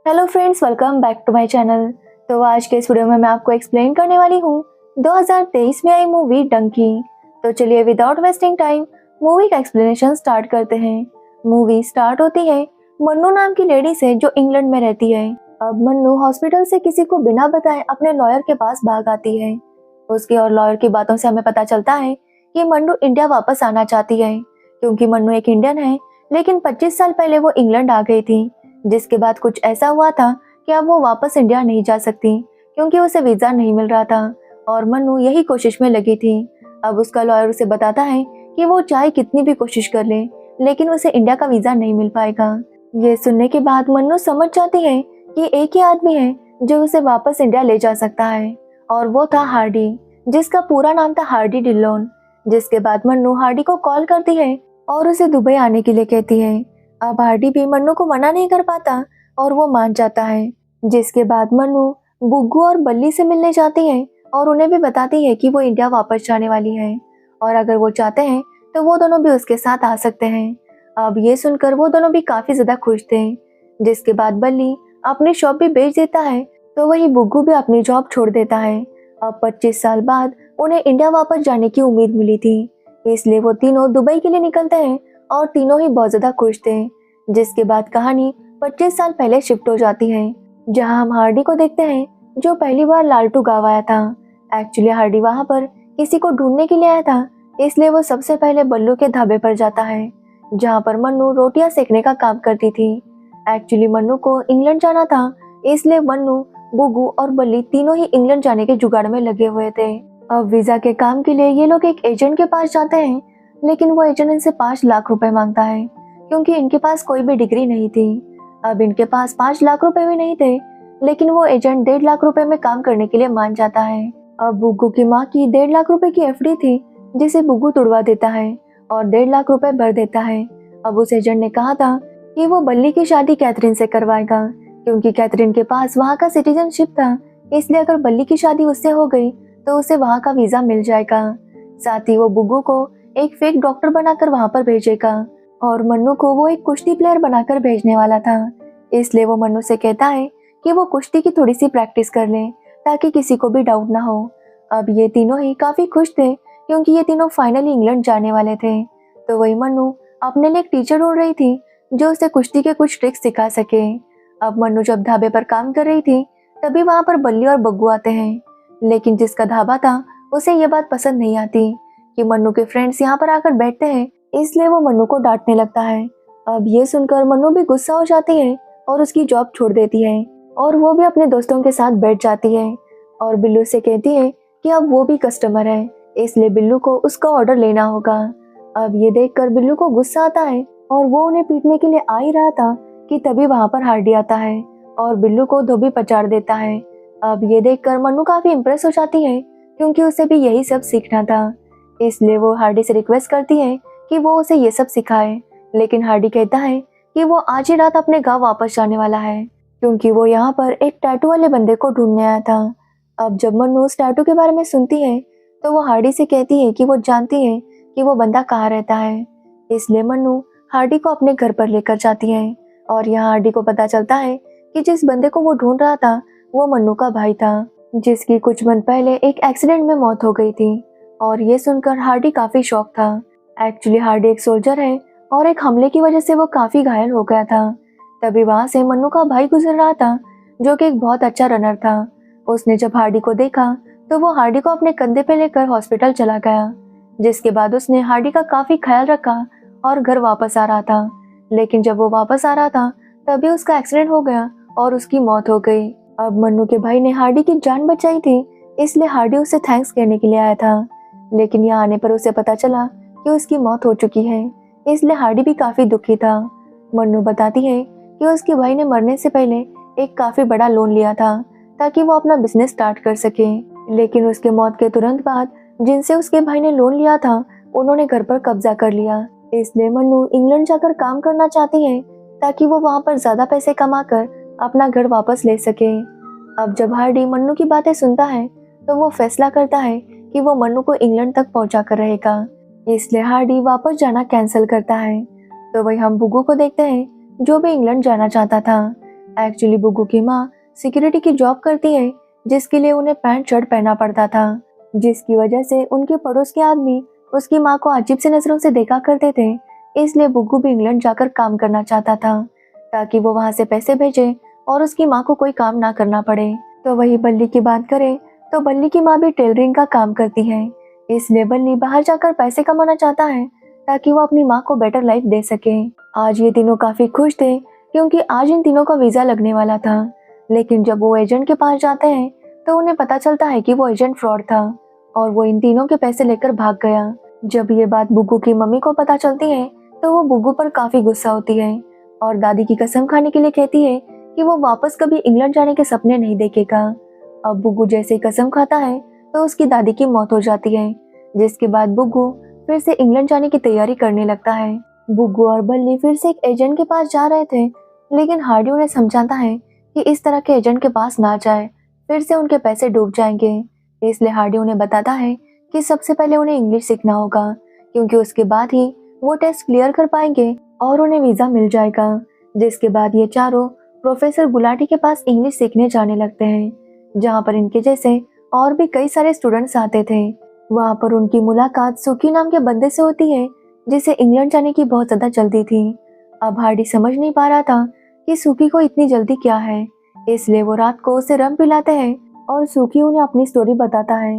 Hello friends, welcome back to my channel. तो आज के इस वीडियो में मैं आपको एक्सप्लेन करने वाली हूँ 2023 में आई मूवी डंकी। तो चलिए विदाउट वेस्टिंग टाइम मूवी का एक्सप्लेनेशन स्टार्ट करते हैं। मूवी स्टार्ट होती है मन्नू नाम की लेडी से जो इंग्लैंड में रहती है। अब मन्नू हॉस्पिटल से किसी को बिना बताए अपने लॉयर के पास भाग आती है। उसकी और लॉयर की बातों से हमें पता चलता है कि मन्नू इंडिया वापस आना चाहती है, क्योंकि मन्नू एक इंडियन है, लेकिन 25 साल पहले वो इंग्लैंड आ गई थी। जिसके बाद कुछ ऐसा हुआ था कि अब वो वापस इंडिया नहीं जा सकती, क्योंकि उसे वीजा नहीं मिल रहा था और मन्नू यही कोशिश में लगी थी। अब उसका लॉयर उसे बताता है कि वो चाहे कितनी भी कोशिश कर ले, लेकिन उसे इंडिया का वीजा नहीं मिल पाएगा। ये सुनने के बाद मन्नू समझ जाती है कि एक ही आदमी है जो उसे वापस इंडिया ले जा सकता है, और वो था हार्डी, जिसका पूरा नाम था हार्डी डिल्लोन। जिसके बाद मन्नू हार्डी को कॉल करती है और उसे दुबई आने के लिए कहती है। अब हार्डी भी मन्नू को मना नहीं कर पाता और वो मान जाता है। जिसके बाद मन्नू बुग्गू और बल्ली से मिलने जाती है और उन्हें भी बताती है कि वो इंडिया वापस जाने वाली है, और अगर वो चाहते हैं तो वो दोनों भी उसके साथ आ सकते हैं। अब ये सुनकर वो दोनों भी काफी ज्यादा खुश थे। जिसके बाद बल्ली अपनी शॉप भी बेच देता है, तो वही बुग्गू भी अपनी जॉब छोड़ देता है। अब 25 साल बाद उन्हें इंडिया वापस जाने की उम्मीद मिली थी, इसलिए वो तीनों दुबई के लिए निकलते हैं और तीनों ही बहुत ज्यादा खुश थे। जिसके बाद कहानी 25 साल पहले शिफ्ट हो जाती है, जहां हम हार्डी को देखते हैं जो पहली बार लालटू गाँव आया था। एक्चुअली हार्डी वहां पर किसी को ढूंढने के लिए आया था, इसलिए वो सबसे पहले बल्लू के ढाबे पर जाता है, जहां पर मन्नू रोटियां सेकने का काम करती थी। एक्चुअली मन्नू को इंग्लैंड जाना था, इसलिए मन्नू, बुग्गू और बल्ली तीनों ही इंग्लैंड जाने के जुगाड़ में लगे हुए थे। अब वीजा के काम के लिए ये लोग एक एजेंट के पास जाते हैं, लेकिन वो एजेंट इनसे 5 लाख रुपए मांगता है, क्योंकि इनके पास कोई भी डिग्री नहीं थी। अब इनके पास 5 लाख रुपए भी नहीं थे, लेकिन वो एजेंट 1.5 लाख रुपए में काम करने के लिए मान जाता है। अब बुग्गू की माँ की 1.5 लाख रुपए की एफडी थी, जिसे बुग्गू तुड़वा देता है और 1.5 लाख रुपए भर देता है। अब उस एजेंट ने कहा था कि वो बल्ली की शादी कैथरीन से करवाएगा, क्योंकि कैथरीन के पास वहाँ का सिटीजनशिप था, इसलिए अगर बल्ली की शादी उससे हो गई तो उसे वहाँ का वीजा मिल जाएगा। साथ ही वो बुग्गू को एक फेक डॉक्टर बनाकर वहाँ पर भेजेगा, और मन्नू को वो एक कुश्ती प्लेयर बनाकर भेजने वाला था। इसलिए वो मन्नू से कहता है कि वो कुश्ती की थोड़ी सी प्रैक्टिस कर ले, ताकि किसी को भी डाउट ना हो। अब ये तीनों ही काफी खुश थे, क्योंकि ये तीनों फाइनली इंग्लैंड जाने वाले थे। तो वही मन्नू अपने लिए एक टीचर ढूंढ रही थी जो उसे कुश्ती के कुछ ट्रिक्स सिखा सके। अब मन्नू जब ढाबे पर काम कर रही थी, तभी वहाँ पर बल्ली और बग्गू आते हैं, लेकिन जिसका ढाबा था उसे ये बात पसंद नहीं आती कि मन्नू के फ्रेंड्स यहाँ पर आकर बैठते हैं, इसलिए वो मन्नू को डांटने लगता है। अब ये सुनकर मन्नू भी गुस्सा हो जाती है और उसकी जॉब छोड़ देती है, और वो भी अपने दोस्तों के साथ बैठ जाती है और बिल्लू से कहती है कि अब वो भी कस्टमर है, इसलिए बिल्लू को उसका ऑर्डर लेना होगा। अब ये देखकर बिल्लू को गुस्सा आता है और वो उन्हें पीटने के लिए आ ही रहा था कि तभी वहां पर हार्डी आता है और बिल्लू को धोबी पचाड़ देता है। अब ये देखकर मन्नू काफी इम्प्रेस हो जाती है, क्योंकि उसे भी यही सब सीखना था। इसलिए वो हार्डी से रिक्वेस्ट करती है कि वो उसे ये सब सिखाए, लेकिन हार्डी कहता है कि वो आज ही रात अपने गांव वापस जाने वाला है, क्योंकि वो यहाँ पर एक टैटू वाले बंदे को ढूंढने आया था। अब जब मन्नू उस टैटू के बारे में सुनती है, तो वो हार्डी से कहती है कि वो जानती है कि वो बंदा कहाँ रहता है। इसलिए मन्नू हार्डी को अपने घर पर लेकर जाती है, और यहाँ हार्डी को पता चलता है कि जिस बंदे को वो ढूंढ रहा था वो मन्नू का भाई था, जिसकी कुछ मंथ पहले एक एक्सीडेंट में मौत हो गई थी। और ये सुनकर हार्डी काफी शॉक था। एक्चुअली हार्डी एक सोल्जर है और एक हमले की वजह से वो काफी घायल हो गया था। तभी वहां से मन्नू का भाई गुजर रहा था, जो कि एक बहुत अच्छा रनर था। उसने जब हार्डी को देखा तो वो हार्डी को अपने कंधे पे लेकर हॉस्पिटल चला गया। जिसके बाद उसने हार्डी का काफी ख्याल रखा और घर वापस आ रहा था, लेकिन जब वो वापस आ रहा था तभी उसका एक्सीडेंट हो गया और उसकी मौत हो गई। अब मन्नू के भाई ने हार्डी की जान बचाई थी, इसलिए हार्डी उसे थैंक्स कहने के लिए आया था, लेकिन यहाँ आने पर उसे पता चला कि उसकी मौत हो चुकी है, इसलिए हार्डी भी काफी दुखी था। मन्नू बताती है कि उसके भाई ने मरने से पहले एक काफी बड़ा लोन लिया था, ताकि वो अपना बिजनेस स्टार्ट कर सके, लेकिन उसके मौत के तुरंत बाद जिनसे उसके भाई ने लोन लिया था उन्होंने घर पर कब्जा कर लिया। इसलिए मन्नू इंग्लैंड जाकर काम करना चाहती है, ताकि वो वहाँ पर ज्यादा पैसे कमाकर अपना घर वापस ले सके। अब जब हार्डी मन्नू की बातें सुनता है, तो वो फैसला करता है कि वो मन्नू को इंग्लैंड तक पहुंचा कर रहेगा, इसलिए हार्डी वापस जाना कैंसिल करता है। तो वही हम बुग्गू को देखते हैं, जो भी इंग्लैंड जाना चाहता था। एक्चुअली बुग्गू की माँ सिक्योरिटी की जॉब करती है, जिसके लिए उन्हें पैंट शर्ट पहनना पड़ता था, जिसकी वजह से उनके पड़ोस के आदमी उसकी माँ को अजीब सी नजरों से देखा करते थे। इसलिए बुग्गू भी इंग्लैंड जाकर काम करना चाहता था, ताकि वो वहां से पैसे भेजे और उसकी माँ को कोई काम ना करना पड़े। तो वही बल्ली की बात करें तो बल्ली की माँ भी टेलरिंग का काम करती है, इसलिए बल्ली बाहर जाकर पैसे कमाना चाहता है, ताकि वो अपनी माँ को बेटर लाइफ दे सके। आज ये तीनों काफी खुश थे, क्योंकि आज इन तीनों का वीजा लगने वाला था। लेकिन जब वो एजेंट के पास जाते हैं तो उन्हें पता चलता है कि वो एजेंट फ्रॉड था और वो इन तीनों के पैसे लेकर भाग गया। जब ये बात बुग्गू की मम्मी को पता चलती है तो वो बुग्गू पर काफी गुस्सा होती है और दादी की कसम खाने के लिए कहती है कि वो वापस कभी इंग्लैंड जाने के सपने नहीं देखेगा। अब बुग्गू जैसे ही कसम खाता है तो उसकी दादी की मौत हो जाती है, जिसके बाद बुग्गू फिर से इंग्लैंड जाने की तैयारी करने लगता है। बुग्गू और बल्ली फिर से एक एजेंट के पास जा रहे थे, लेकिन हार्डी उन्हें समझाता है कि इस तरह के एजेंट के पास ना जाए, फिर से उनके पैसे डूब जाएंगे। इसलिए हार्डी उन्हें बताता है कि सबसे पहले उन्हें इंग्लिश सीखना होगा, क्योंकि उसके बाद ही वो टेस्ट क्लियर कर पाएंगे और उन्हें वीजा मिल जाएगा। जिसके बाद ये चारों प्रोफेसर गुलाटी के पास इंग्लिश सीखने जाने लगते हैं, जहाँ पर इनके जैसे और भी कई सारे स्टूडेंट्स आते थे। वहाँ पर उनकी मुलाकात सुकी नाम के बंदे से होती है, जिसे इंग्लैंड जाने की बहुत ज्यादा जल्दी थी। अब हार्डी समझ नहीं पा रहा था कि सुकी को इतनी जल्दी क्या है, इसलिए वो रात को उसे रम पिलाते हैं और सुकी उन्हें अपनी स्टोरी बताता है।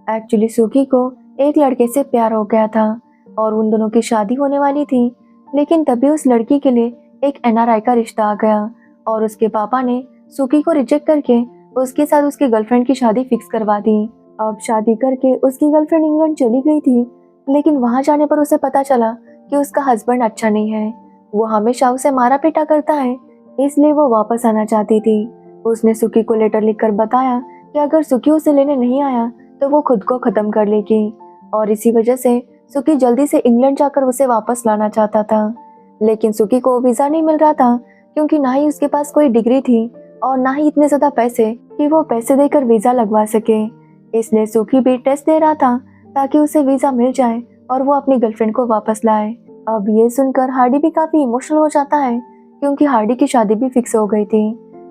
एक्चुअली सुकी को एक लड़के से प्यार हो गया था और उन दोनों की शादी होने वाली थी, लेकिन तभी उस लड़की के लिए एक एनआरआई का रिश्ता आ गया और उसके पापा ने सुकी को रिजेक्ट करके उसके साथ उसकी गर्लफ्रेंड की शादी फिक्स करवा दी। अब शादी करके उसकी गर्लफ्रेंड इंग्लैंड चली गई थी, लेकिन वहां जाने पर उसे पता चला कि उसका हस्बैंड अच्छा नहीं है, वो हमेशा उसे मारा पीटा करता है, इसलिए वो वापस आना चाहती थी। उसने सुकी को लेटर लिखकर बताया कि अगर सुकी उसे लेने नहीं आया तो वो खुद को खत्म कर लेगी, और इसी वजह से सुकी जल्दी से इंग्लैंड जाकर उसे वापस लाना चाहता था। लेकिन सुकी को वीजा नहीं मिल रहा था, क्योंकि ना ही उसके पास कोई डिग्री थी और ना ही इतने ज्यादा पैसे कि वो पैसे देकर वीजा लगवा सके। इसलिए सुकी भी टेस्ट दे रहा था ताकि उसे वीजा मिल जाए और वो अपनी गर्लफ्रेंड को वापस लाए। अब ये सुनकर हार्डी भी काफी इमोशनल हो जाता है, क्योंकि हार्डी की शादी भी फिक्स हो गई थी।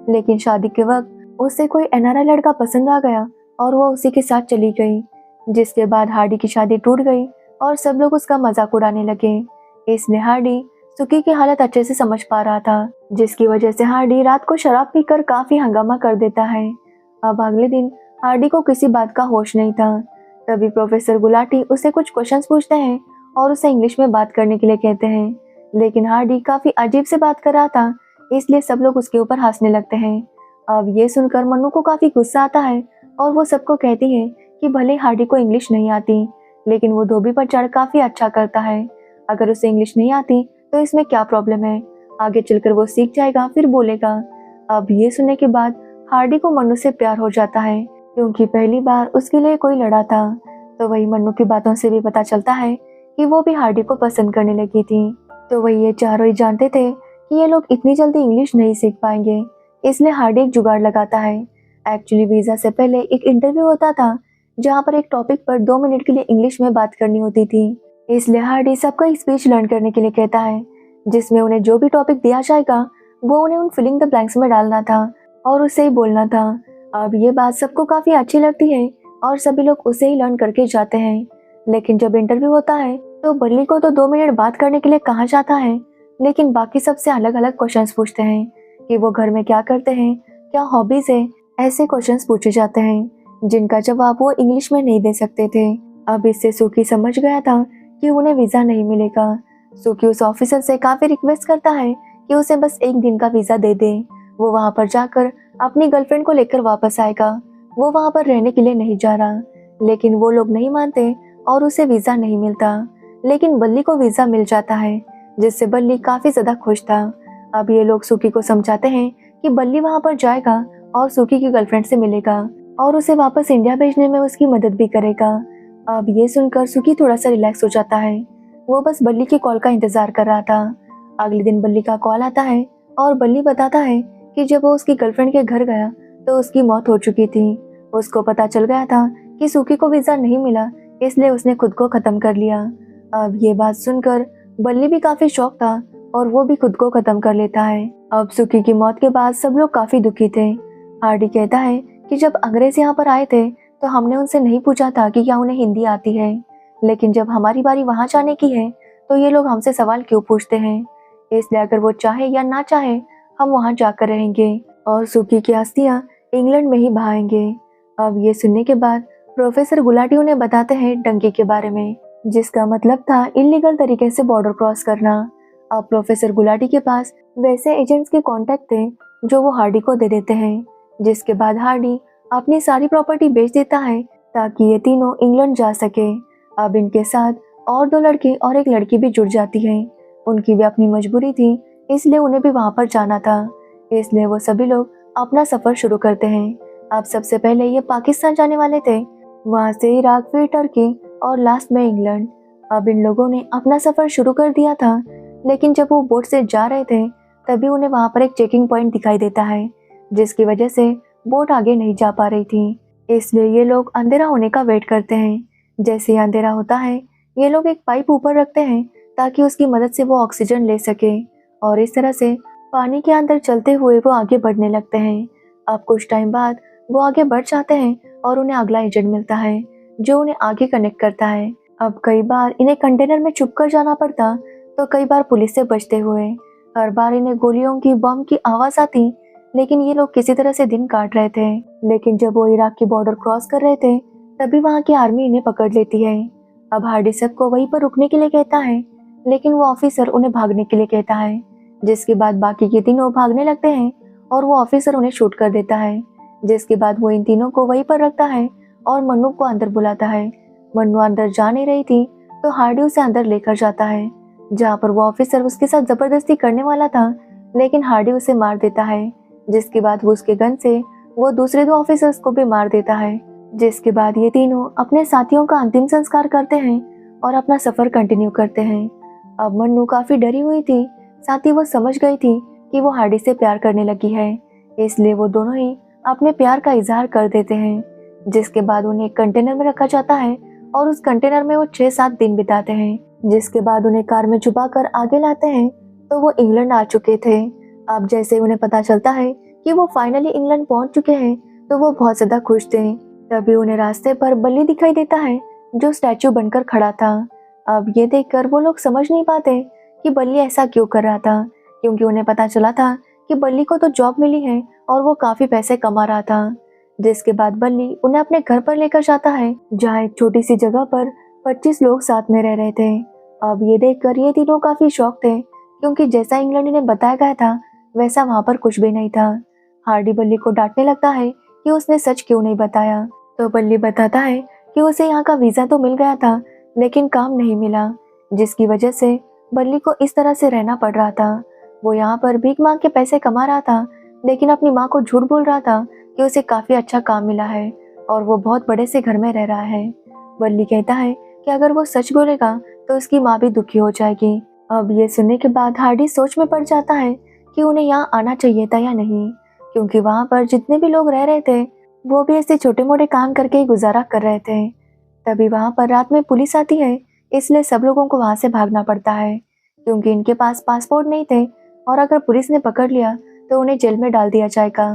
लेकिन शादी के वक्त उससे कोई एनआरआई लड़का पसंद आ गया और वो उसी के साथ चली गई, जिसके बाद हार्डी की शादी टूट गई और सब लोग उसका मजाक उड़ाने लगे। इसलिए हार्डी सुकी की हालत अच्छे से समझ पा रहा था, जिसकी वजह से हार्डी रात को शराब पीकर काफी हंगामा कर देता है। अब अगले दिन हार्डी को किसी बात का होश नहीं था। तभी प्रोफेसर गुलाटी उसे कुछ क्वेश्चंस पूछते हैं और उसे इंग्लिश में बात करने के लिए कहते हैं, लेकिन हार्डी काफी अजीब से बात कर रहा था, इसलिए सब लोग उसके ऊपर हंसने लगते हैं। अब ये सुनकर मन्नू को काफी गुस्सा आता है और वो सबको कहती है कि भले हार्डी को इंग्लिश नहीं आती, लेकिन वो धोबी पर चढ़ काफी अच्छा करता है। अगर उसे इंग्लिश नहीं आती तो इसमें क्या प्रॉब्लम है, आगे चलकर वो सीख जाएगा फिर बोलेगा। अब ये सुनने के बाद हार्डी को मन्नू से प्यार हो जाता है, क्योंकि पहली बार उसके लिए कोई लड़ा था। तो वही मन्नू की बातों से भी पता चलता है कि वो भी हार्डी को पसंद करने लगी थी। तो वही ये चारों ही जानते थे कि ये लोग इतनी जल्दी इंग्लिश नहीं सीख पाएंगे, इसलिए हार्डी एक जुगाड़ लगाता है। एक्चुअली वीजा से पहले एक इंटरव्यू होता था, जहाँ पर एक टॉपिक पर 2 मिनट के लिए इंग्लिश में बात करनी होती थी। इसलिए हार्डी सबको एक स्पीच लर्न करने के लिए कहता है, जिसमें उन्हें जो भी टॉपिक दिया जाएगा वो उन्हें उन फिलिंग द ब्लैंक्स में डालना था और उसे ही बोलना था। अब ये बात सबको काफी अच्छी लगती है और सभी लोग उसे ही लर्न करके जाते हैं। लेकिन जब इंटरव्यू होता है तो बल्ली को तो 2 मिनट बात करने के लिए कहा जाता है, लेकिन बाकी सबसे अलग अलग क्वेश्चंस पूछते हैं कि वो घर में क्या करते हैं, क्या हॉबीज है, ऐसे क्वेश्चंस पूछे जाते हैं जिनका जवाब वो इंग्लिश में नहीं दे सकते थे। अब इससे सुकी समझ गया था कि उन्हें वीजा नहीं मिलेगा। सुकी उस ऑफिसर से काफी रिक्वेस्ट करता है कि उसे बस 1 दिन का वीजा दे दे, वो वहां पर जाकर अपनी गर्लफ्रेंड को लेकर वापस आएगा, वो वहां पर रहने के लिए नहीं जा रहा। लेकिन वो लोग नहीं मानते और उसे वीजा नहीं मिलता, लेकिन बल्ली को वीजा मिल जाता है, जिससे बल्ली काफी ज्यादा खुश था। अब ये लोग सुकी को समझाते हैं कि बल्ली वहां पर जाएगा और सुकी की गर्लफ्रेंड से मिलेगा और उसे वापस इंडिया भेजने में उसकी मदद भी करेगा। अब ये सुनकर सुकी थोड़ा सा रिलैक्स हो जाता है, वो बस बल्ली की कॉल का इंतजार कर रहा था। अगले दिन बल्ली का कॉल आता है और बल्ली बताता है कि जब वो उसकी गर्लफ्रेंड के घर गया तो उसकी मौत हो चुकी थी। उसको पता चल गया था कि सुकी को वीजा नहीं मिला, इसलिए उसने खुद को खत्म कर लिया। अब ये बात सुनकर बल्ली भी काफी शॉक था और वो भी खुद को खत्म कर लेता है। अब सुकी की मौत के बाद सब लोग काफी दुखी थे। हार्डी कहता है कि जब अंग्रेज यहाँ पर आए थे तो हमने उनसे नहीं पूछा था कि क्या उन्हें हिंदी आती है, लेकिन जब हमारी बारी वहां जाने की है तो ये लोग हमसे सवाल क्यों पूछते हैं। इसलिए अगर वो चाहे या ना चाहे हम वहां जाकर रहेंगे और सुकी की अस्थियां इंग्लैंड में ही बहाएंगे। अब ये सुनने के बाद प्रोफेसर गुलाटी उन्हें बताते हैं डंकी के बारे में, जिसका मतलब था इलीगल तरीके से बॉर्डर क्रॉस करना। अब प्रोफेसर गुलाटी के पास वैसे एजेंट्स के कांटेक्ट थे जो वो हार्डी को दे देते हैं, जिसके बाद हार्डी अपनी सारी प्रॉपर्टी बेच देता है ताकि ये तीनों इंग्लैंड जा सके। अब इनके साथ और 2 लड़के और एक लड़की भी जुड़ जाती है। उनकी भी अपनी मजबूरी थी, इसलिए उन्हें भी वहां पर जाना था। इसलिए वो सभी लोग अपना सफर शुरू करते हैं। अब सबसे पहले ये पाकिस्तान जाने वाले थे, वहां से इराक, फिर टर्की और लास्ट में इंग्लैंड। अब इन लोगों ने अपना सफर शुरू कर दिया था, लेकिन जब वो बोट से जा रहे थे तभी उन्हें वहां पर एक चेकिंग पॉइंट दिखाई देता है, जिसकी वजह से बोट आगे नहीं जा पा रही थी। इसलिए ये लोग अंधेरा होने का वेट करते हैं। जैसे ही अंधेरा होता है ये लोग एक पाइप ऊपर रखते हैं ताकि उसकी मदद से वो ऑक्सीजन ले सके, और इस तरह से पानी के अंदर चलते हुए वो आगे बढ़ने लगते हैं। अब कुछ टाइम बाद वो आगे बढ़ जाते हैं और उन्हें अगला एजेंट मिलता है जो उन्हें आगे कनेक्ट करता है। अब कई बार इन्हें कंटेनर में छुप कर जाना पड़ता, तो कई बार पुलिस से बचते हुए। हर बार इन्हें गोलियों की, बम की आवाज आती, लेकिन ये लोग किसी तरह से दिन काट रहे थे। लेकिन जब वो इराक की बॉर्डर क्रॉस कर रहे थे तभी वहाँ की आर्मी इन्हें पकड़ लेती है। अब हार्डी सबको वहीं पर रुकने के लिए कहता है, लेकिन वो ऑफिसर उन्हें भागने के लिए कहता है, जिसके बाद बाकी के तीनों भागने लगते हैं और वो ऑफिसर उन्हें शूट कर देता है। जिसके बाद वो इन तीनों को वहीं पर रखता है और मन्नू को अंदर बुलाता है। मन्नू अंदर जा नहीं रही थी तो हार्डी उसे अंदर लेकर जाता है, जहाँ पर वो ऑफिसर उसके साथ जबरदस्ती करने वाला था, लेकिन हार्डी उसे मार देता है। जिसके बाद वो उसके गन से वो दूसरे 2 ऑफिसर्स को भी मार देता है। जिसके बाद ये तीनों अपने साथियों का अंतिम संस्कार करते हैं और अपना सफर कंटिन्यू करते हैं। अब मन्नू काफी डरी हुई थी, साथ ही वो समझ गई थी कि वो हार्डी से प्यार करने लगी है, इसलिए वो दोनों ही अपने प्यार का इजहार कर देते हैं। जिसके बाद उन्हें एक कंटेनर में रखा जाता है और उस कंटेनर में वो 6-7 दिन बिताते हैं। जिसके बाद उन्हें कार में छुपा कर आगे लाते हैं तो वो इंग्लैंड आ चुके थे। अब जैसे उन्हें पता चलता है कि वो फाइनली इंग्लैंड पहुंच चुके हैं तो वो बहुत ज्यादा खुश थे। तभी उन्हें रास्ते पर बल्ली दिखाई देता है जो स्टैचू बनकर खड़ा था। अब ये देखकर वो लोग समझ नहीं पाते कि बल्ली ऐसा क्यों कर रहा था, क्योंकि उन्हें पता चला था कि बल्ली को तो जॉब मिली है और वो काफी पैसे कमा रहा था। जिसके बाद बल्ली उन्हें अपने घर पर लेकर जाता है, जहाँ एक छोटी सी जगह पर 25 लोग साथ में रह रहे थे। अब ये देखकर ये तीनों काफी शॉक थे, क्योंकि जैसा इंग्लैंड इन्हें बताया गया था वैसा वहाँ पर कुछ भी नहीं था। हार्डी बल्ली को डांटने लगता है कि उसने सच क्यों नहीं बताया, तो बल्ली बताता है कि उसे यहाँ का वीजा तो मिल गया था लेकिन काम नहीं मिला, जिसकी वजह से बल्ली को इस तरह से रहना पड़ रहा था। वो यहाँ पर भीख मांग के पैसे कमा रहा था, लेकिन अपनी माँ को झूठ बोल रहा था कि उसे काफी अच्छा काम मिला है और वो बहुत बड़े से घर में रह रहा है। बल्ली कहता है कि अगर वो सच बोलेगा तो उसकी माँ भी दुखी हो जाएगी। अब ये सुनने के बाद हार्डी सोच में पड़ जाता है कि उन्हें यहाँ आना चाहिए था या नहीं, क्योंकि वहाँ पर जितने भी लोग रह रहे थे वो भी ऐसे छोटे मोटे काम करके ही गुजारा कर रहे थे। तभी वहाँ पर रात में पुलिस आती है, इसलिए सब लोगों को वहाँ से भागना पड़ता है, क्योंकि इनके पास पासपोर्ट नहीं थे और अगर पुलिस ने पकड़ लिया तो उन्हें जेल में डाल दिया जाएगा।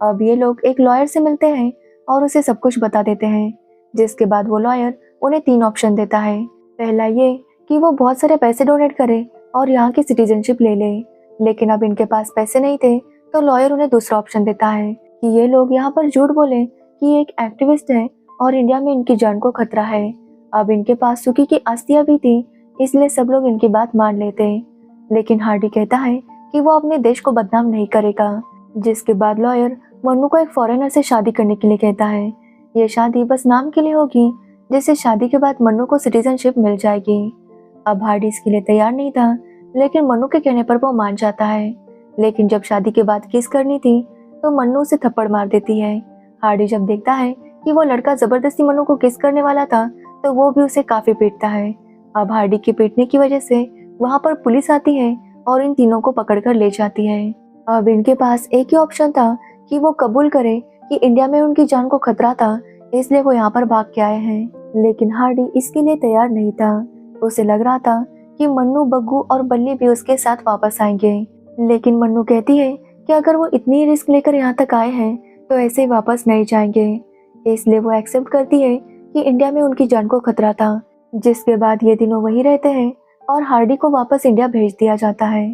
अब ये लोग एक लॉयर से मिलते हैं और उसे सब कुछ बता देते हैं। जिसके बाद वो लॉयर उन्हें 3 ऑप्शन देता है। पहला ये कि वो बहुत सारे पैसे डोनेट करे और यहाँ की सिटीजनशिप ले ले, लेकिन अब इनके पास पैसे नहीं थे तो लॉयर उन्हें दूसरा ऑप्शन देता है कि ये लोग यहाँ पर झूठ बोले कि ये एक एक्टिविस्ट है और इंडिया में इनकी जान को खतरा है। अब इनके पास सुकी की अस्थियां भी थी, इसलिए सब लोग इनकी बात मान लेते। लेकिन हार्डी कहता है कि वो अपने देश को बदनाम नहीं करेगा। जिसके बाद लॉयर मन्नू को एक फॉरेनर से शादी करने के लिए कहता है। ये शादी बस नाम के लिए होगी, जिससे शादी के बाद मन्नू को सिटीजनशिप मिल जाएगी। अब हार्डी इसके लिए तैयार नहीं था, लेकिन मन्नू के कहने पर वो मान जाता है। लेकिन जब शादी के बाद किस करनी थी तो मन्नू उसे थप्पड़ मार देती है। हार्डी जब देखता है कि वो लड़का जबरदस्ती मन्नू को किस करने वाला था तो वो भी उसे काफी पीटता है। अब हार्डी के पीटने की वजह से वहाँ पर पुलिस आती है और इन तीनों को पकड़कर ले जाती है। अब इनके पास एक ही ऑप्शन था कि वो कबूल करे कि इंडिया में उनकी जान को खतरा था, इसलिए वो यहाँ पर भाग के आए हैं। लेकिन हार्डी इसके लिए तैयार नहीं था। उसे लग रहा था कि मन्नू, बग्गू और बल्ली भी उसके साथ वापस आएंगे। लेकिन मन्नू कहती है कि अगर वो इतनी रिस्क लेकर यहाँ तक आए हैं तो ऐसे ही वापस नहीं जाएंगे। इसलिए वो एक्सेप्ट करती है कि इंडिया में उनकी जान को खतरा था। जिसके बाद ये तीनों वहीं रहते हैं और हार्डी को वापस इंडिया भेज दिया जाता है।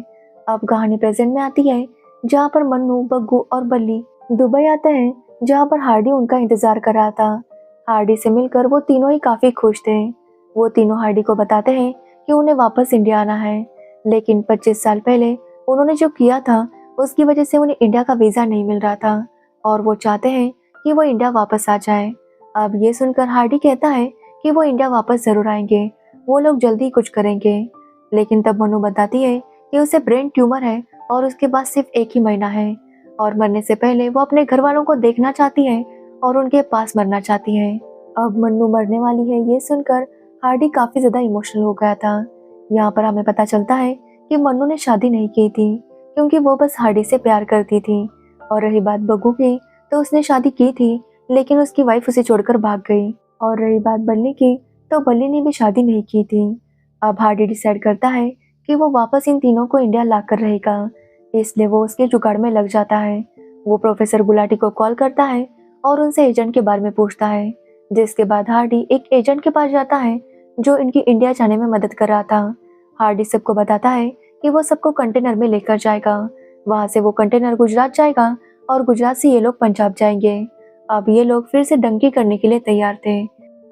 अब कहानी प्रेजेंट में आती है, जहाँ पर मन्नू, बग्गू और बल्ली दुबई आते हैं, जहाँ पर हार्डी उनका इंतजार कर रहा था। हार्डी से मिलकर वो तीनों ही काफी खुश थे। वो तीनों हार्डी को बताते हैं कि उन्हें वापस इंडिया आना है, लेकिन 25 साल पहले उन्होंने जो किया था उसकी वजह से उन्हें इंडिया का वीजा नहीं मिल रहा था और वो चाहते हैं कि वो इंडिया वापस आ जाए। अब ये सुनकर हार्डी कहता है कि वो इंडिया वापस जरूर आएंगे, वो लोग जल्दी कुछ करेंगे। लेकिन तब मनु बताती है कि उसे ब्रेन ट्यूमर है और उसके पास सिर्फ 1 ही महीना है और मरने से पहले वो अपने घर वालों को देखना चाहती है और उनके पास मरना चाहती है। अब मन्नू मरने वाली है ये सुनकर हार्डी काफी ज्यादा इमोशनल हो गया था। यहाँ पर हमें पता चलता है कि मन्नू ने शादी नहीं की थी क्योंकि वो बस हार्डी से प्यार करती थी। और रही बात बग्गू की, तो उसने शादी की थी लेकिन उसकी वाइफ उसे छोड़कर भाग गई। और रही बात बल्ली की, तो बल्ली ने भी शादी नहीं की थी। अब हार्डी डिसाइड करता है कि वो वापस इन तीनों को इंडिया लाकर रहेगा, इसलिए वो उसके जुगाड़ में लग जाता है। वो प्रोफेसर गुलाटी को कॉल करता है और उनसे एजेंट के बारे में पूछता है, जिसके बाद हार्डी एक एजेंट के पास जाता है जो इनकी इंडिया जाने में मदद कर रहा था। हार्डी सबको बताता है कि वो सबको कंटेनर में लेकर जाएगा। वहां से वो कंटेनर गुजरात जाएगा और गुजरात से ये लोग पंजाब जाएंगे। अब ये लोग फिर से डंकी करने के लिए तैयार थे।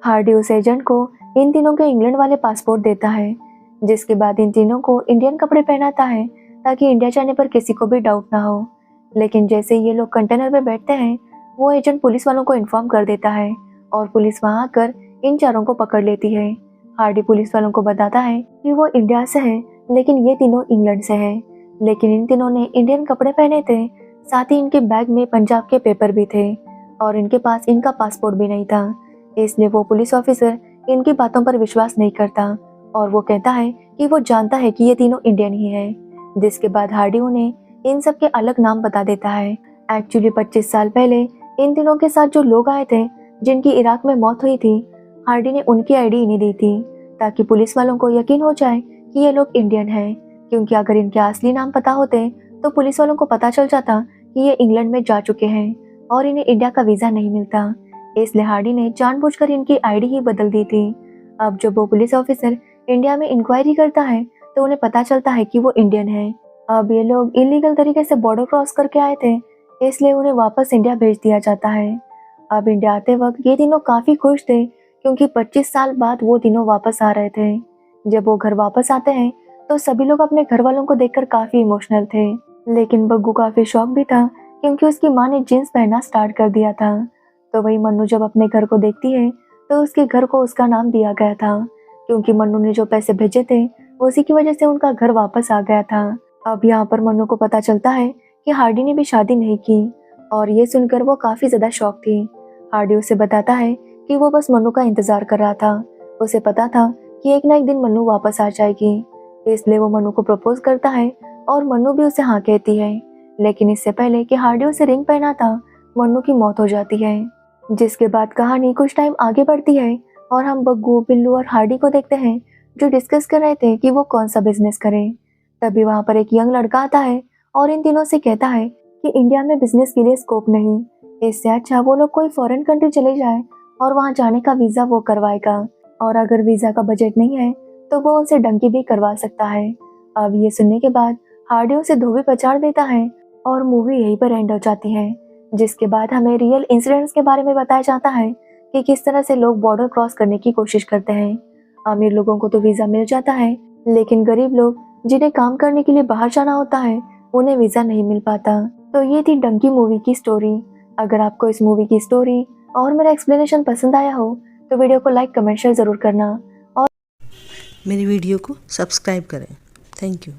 हार्डी उस एजेंट को इन तीनों के इंग्लैंड वाले पासपोर्ट देता है, जिसके बाद इन तीनों को इंडियन कपड़े पहनाता है ताकि इंडिया जाने पर किसी को भी डाउट ना हो। लेकिन जैसे ये लोग कंटेनर में बैठते हैं, वो एजेंट पुलिस वालों को इन्फॉर्म कर देता है और पुलिस वहां आकर इन चारों को पकड़ लेती है। हार्डी पुलिस वालों को बताता है कि वो इंडिया से है लेकिन ये तीनों इंग्लैंड से हैं। लेकिन इन तीनों ने इंडियन कपड़े पहने थे, साथ ही इनके बैग में पंजाब के पेपर भी थे और इनके पास इनका पासपोर्ट भी नहीं था। इसलिए वो पुलिस ऑफिसर इनकी बातों पर विश्वास नहीं करता और वो कहता है कि वो जानता है कि ये तीनों इंडियन ही हैं। जिसके बाद हार्डी उन्हें इन सब के अलग नाम बता देता है। एक्चुअली 25 साल पहले इन तीनों के साथ जो लोग आए थे जिनकी इराक में मौत हुई थी, हार्डी ने उनकी आईडी इन्हें दी थी ताकि पुलिस वालों को यकीन हो जाए कि ये लोग इंडियन हैं, क्योंकि अगर इनके असली नाम पता होते तो पुलिस वालों को पता चल जाता कि ये इंग्लैंड में जा चुके हैं और इन्हें इंडिया का वीजा नहीं मिलता। इसलिए हार्डी ने जानबूझकर इनकी आईडी ही बदल दी थी। अब जब वो पुलिस ऑफिसर इंडिया में इंक्वायरी करता है तो उन्हें पता चलता है कि वो इंडियन है। अब ये लोग इलीगल तरीके से बॉर्डर क्रॉस करके आए थे, इसलिए उन्हें वापस इंडिया भेज दिया जाता है। अब इंडिया आते वक्त ये तीनों काफी खुश थे क्योंकि 25 साल बाद वो तीनों वापस आ रहे थे। जब वो घर वापस आते हैं तो सभी लोग अपने घर वालों को देखकर काफी इमोशनल थे, लेकिन बग्गू काफी शॉक भी था क्योंकि उसकी माँ ने जींस पहनना स्टार्ट कर दिया था। तो वही मन्नू जब अपने घर को देखती है तो उसके घर को उसका नाम दिया गया था क्योंकि मन्नू ने जो पैसे भेजे थे उसी की वजह से उनका घर वापस आ गया था। अब यहाँ पर मन्नू को पता चलता है कि हार्डी ने भी शादी नहीं की और ये सुनकर वो काफी ज्यादा शॉक थी। हार्डी उसे बताता है कि वो बस मन्नू का इंतजार कर रहा था। उसे पता था कि एक ना एक दिन मन्नू वापस आ जाएगी, इसलिए वो मन्नू को प्रपोज करता है और मन्नू भी उसे हाँ कहती है। लेकिन इससे पहले कि हार्डी उसे रिंग पहनाता, मन्नू की मौत हो जाती है। जिसके बाद कहानी कुछ टाइम आगे बढ़ती है और हम बग्गू, बिल्लू और हार्डी को देखते हैं जो डिस्कस कर रहे थे कि वो कौन सा बिजनेस करें। तभी वहाँ पर एक यंग लड़का आता है और इन तीनों से कहता है कि इंडिया में बिजनेस के लिए स्कोप नहीं, इससे अच्छा वो लोग कोई फॉरेन कंट्री चले जाए और वहाँ जाने का वीजा वो करवाएगा, और अगर वीजा का बजट नहीं है तो वो उनसे डंकी भी करवा सकता है। अब ये सुनने के बाद हार्डी उसे धोबी पछाड़ देता है और मूवी यहीं पर एंड हो जाती है। जिसके बाद हमें रियल इंसिडेंट्स के बारे में बताया जाता है कि किस तरह से लोग बॉर्डर क्रॉस करने की कोशिश करते हैं। अमीर लोगों को तो वीजा मिल जाता है, लेकिन गरीब लोग जिन्हें काम करने के लिए बाहर जाना होता है उन्हें वीजा नहीं मिल पाता। तो ये थी डंकी मूवी की स्टोरी। अगर आपको इस मूवी की स्टोरी और मेरा एक्सप्लेनेशन पसंद आया हो तो वीडियो को लाइक, कमेंट, शेयर जरूर करना और मेरी वीडियो को सब्सक्राइब करें। Thank you.